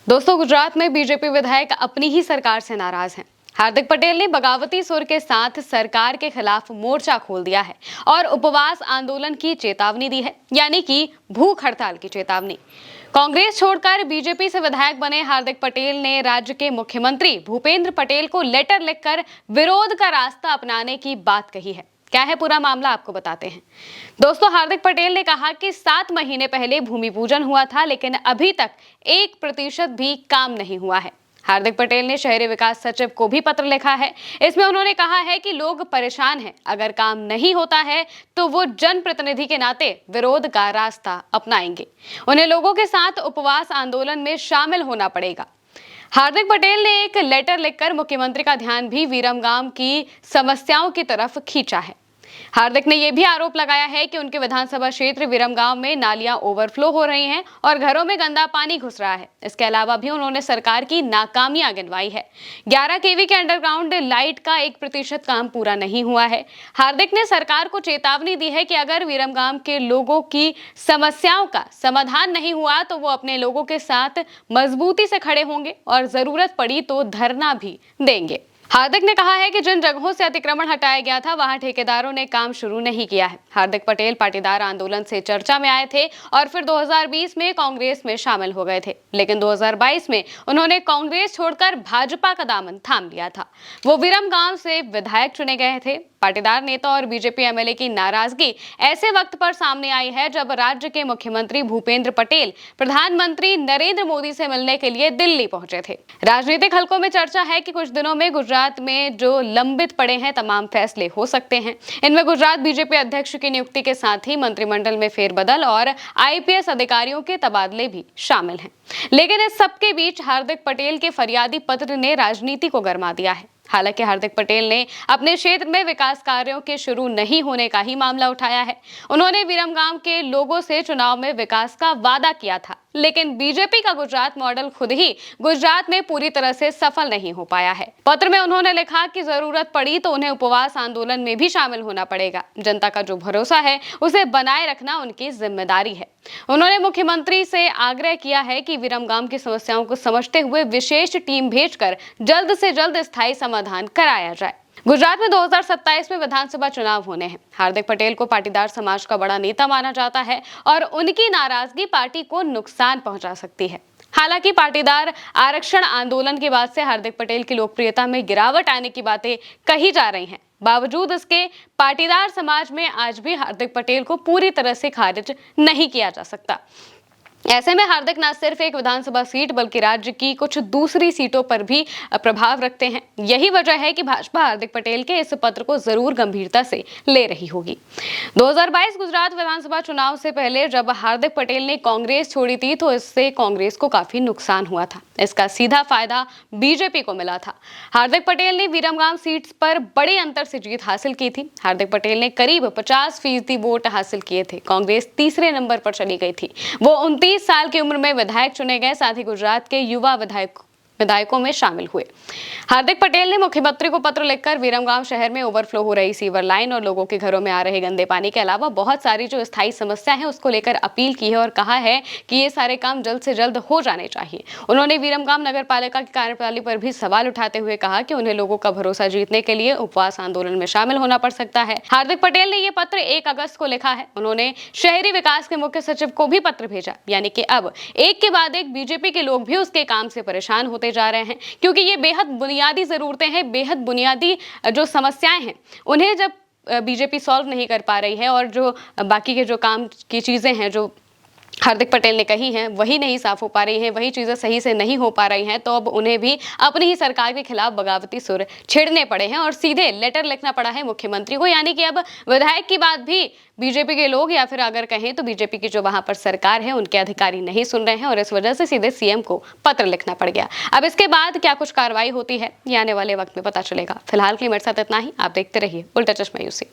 दोस्तों, गुजरात में बीजेपी विधायक अपनी ही सरकार से नाराज हैं। हार्दिक पटेल ने बगावती सुर के साथ सरकार के खिलाफ मोर्चा खोल दिया है और उपवास आंदोलन की चेतावनी दी है, यानी कि भूख हड़ताल की चेतावनी। कांग्रेस छोड़कर बीजेपी से विधायक बने हार्दिक पटेल ने राज्य के मुख्यमंत्री भूपेंद्र पटेल को लेटर लिखकर विरोध का रास्ता अपनाने की बात कही है। क्या है पूरा मामला, आपको बताते हैं। दोस्तों, हार्दिक पटेल ने कहा कि 7 महीने पहले भूमि पूजन हुआ था, लेकिन अभी तक 1% भी काम नहीं हुआ है। हार्दिक पटेल ने शहरी विकास सचिव को भी पत्र लिखा है। इसमें उन्होंने कहा है कि लोग परेशान हैं, अगर काम नहीं होता है तो वो जनप्रतिनिधि के नाते विरोध का रास्ता अपनाएंगे। उन्हें लोगों के साथ उपवास आंदोलन में शामिल होना पड़ेगा। हार्दिक पटेल ने एक लेटर लिखकर मुख्यमंत्री का ध्यान भी विरमगाम की समस्याओं की तरफ खींचा है। हार्दिक ने यह भी आरोप लगाया है कि उनके विधानसभा क्षेत्र विरमगाम में नालियां ओवरफ्लो हो रही हैं और घरों में गंदा पानी घुस रहा है। इसके अलावा भी उन्होंने सरकार की नाकामियां गिनवाई है। 11 केवी के अंडरग्राउंड लाइट का 1% काम पूरा नहीं हुआ है। हार्दिक ने सरकार को चेतावनी दी है कि अगर विरमगाम के लोगों की समस्याओं का समाधान नहीं हुआ तो वो अपने लोगों के साथ मजबूती से खड़े होंगे और जरूरत पड़ी तो धरना भी देंगे। हार्दिक ने कहा है कि जिन जगहों से अतिक्रमण हटाया गया था वहां ठेकेदारों ने काम शुरू नहीं किया है। हार्दिक पटेल पाटीदार आंदोलन से चर्चा में आए थे और फिर 2020 में कांग्रेस में शामिल हो गए थे, लेकिन 2022 में उन्होंने कांग्रेस छोड़कर भाजपा का दामन थाम लिया था। वो विरमगाम से विधायक चुने गए थे। पाटीदार नेता और बीजेपी एमएलए की नाराजगी ऐसे वक्त पर सामने आई है जब राज्य के मुख्यमंत्री भूपेंद्र पटेल प्रधानमंत्री नरेंद्र मोदी से मिलने के लिए दिल्ली पहुंचे थे। राजनीतिक हलकों में चर्चा है कि कुछ दिनों में गुजरात में जो लंबित पड़े हैं तमाम फैसले हो सकते हैं। इनमें गुजरात बीजेपी अध्यक्ष की नियुक्ति के साथ ही मंत्रिमंडल में फेरबदल और आईपीएस अधिकारियों के तबादले भी शामिल हैं। लेकिन इस सबके बीच हार्दिक पटेल के फरियादी पत्र ने राजनीति को गरमा दिया है। हालांकि हार्दिक पटेल ने अपने क्षेत्र में विकास कार्यों के शुरू नहीं होने का ही मामला उठाया है। उन्होंने विरमगाम के लोगों से चुनाव में विकास का वादा किया था, लेकिन बीजेपी का गुजरात मॉडल खुद ही गुजरात में पूरी तरह से सफल नहीं हो पाया है। पत्र में उन्होंने लिखा कि जरूरत पड़ी तो उन्हें उपवास आंदोलन में भी शामिल होना पड़ेगा। जनता का जो भरोसा है उसे बनाए रखना उनकी जिम्मेदारी है। उन्होंने मुख्यमंत्री से आग्रह किया है कि विरमगाम की समस्याओं को समझते हुए विशेष टीम भेजकर जल्द से जल्द स्थायी समाधान कराया जाए। गुजरात में 2027 में विधानसभा चुनाव होने हैं। हार्दिक पटेल को पाटीदार समाज का बड़ा नेता माना जाता है और उनकी नाराजगी पार्टी को नुकसान पहुंचा सकती है। हालांकि पाटीदार आरक्षण आंदोलन के बाद से हार्दिक पटेल की लोकप्रियता में गिरावट आने की बातें कही जा रही हैं। बावजूद इसके पाटीदार समाज में आज भी हार्दिक पटेल को पूरी तरह से खारिज नहीं किया जा सकता। ऐसे में हार्दिक न सिर्फ एक विधानसभा सीट बल्कि राज्य की कुछ दूसरी सीटों पर भी प्रभाव रखते हैं। यही वजह है कि भाजपा हार्दिक पटेल के इस पत्र को जरूर गंभीरता से ले रही होगी। 2022 गुजरात विधानसभा चुनाव से पहले जब हार्दिक पटेल ने कांग्रेस छोड़ी थी तो इससे कांग्रेस को काफी नुकसान हुआ था। इसका सीधा फायदा बीजेपी को मिला था। हार्दिक पटेल ने विरमगाम सीट पर बड़े अंतर से जीत हासिल की थी। हार्दिक पटेल ने करीब 50% वोट हासिल किए थे। कांग्रेस तीसरे नंबर पर चली गई थी। वो 29 साल की उम्र में विधायक चुने गए, साथ ही गुजरात के युवा विधायकों में शामिल हुए। हार्दिक पटेल ने मुख्यमंत्री को पत्र लिखकर विरमगाम शहर में ओवरफ्लो हो रही सीवर लाइन और लोगों के घरों में आ रहे गंदे पानी के अलावा बहुत सारी जो स्थायी समस्या है उसको लेकर अपील की है और कहा है कि ये सारे काम जल्द से जल्द हो जाने चाहिए। उन्होंने विरमगाम नगर पालिका की कार्यप्रणाली पर भी सवाल उठाते हुए कहा कि उन्हें लोगों का भरोसा जीतने के लिए उपवास आंदोलन में शामिल होना पड़ सकता है। हार्दिक पटेल ने यह पत्र 1 अगस्त को लिखा है। उन्होंने शहरी विकास के मुख्य सचिव को भी पत्र भेजा, यानी कि अब एक के बाद एक बीजेपी के लोग भी उसके काम से परेशान होते जा रहे हैं, क्योंकि ये बेहद बुनियादी जरूरतें हैं, बेहद बुनियादी जो समस्याएं हैं उन्हें जब बीजेपी सॉल्व नहीं कर पा रही है और जो बाकी के जो काम की चीजें हैं जो हार्दिक पटेल ने कही हैं वही नहीं साफ हो पा रही हैं, वही चीजें सही से नहीं हो पा रही हैं, तो अब उन्हें भी अपनी ही सरकार के खिलाफ बगावती सुर छेड़ने पड़े हैं और सीधे लेटर लिखना पड़ा है मुख्यमंत्री को। यानी कि अब विधायक की बात भी बीजेपी के लोग या फिर अगर कहें तो बीजेपी की जो वहां पर सरकार है उनके अधिकारी नहीं सुन रहे हैं और इस वजह से सीधे सीएम को पत्र लिखना पड़ गया। अब इसके बाद क्या कुछ कार्रवाई होती है ये आने वाले वक्त में पता चलेगा। फिलहाल के लिए मेरे साथ इतना ही। आप देखते रहिए उल्टा चश्मा यूसी।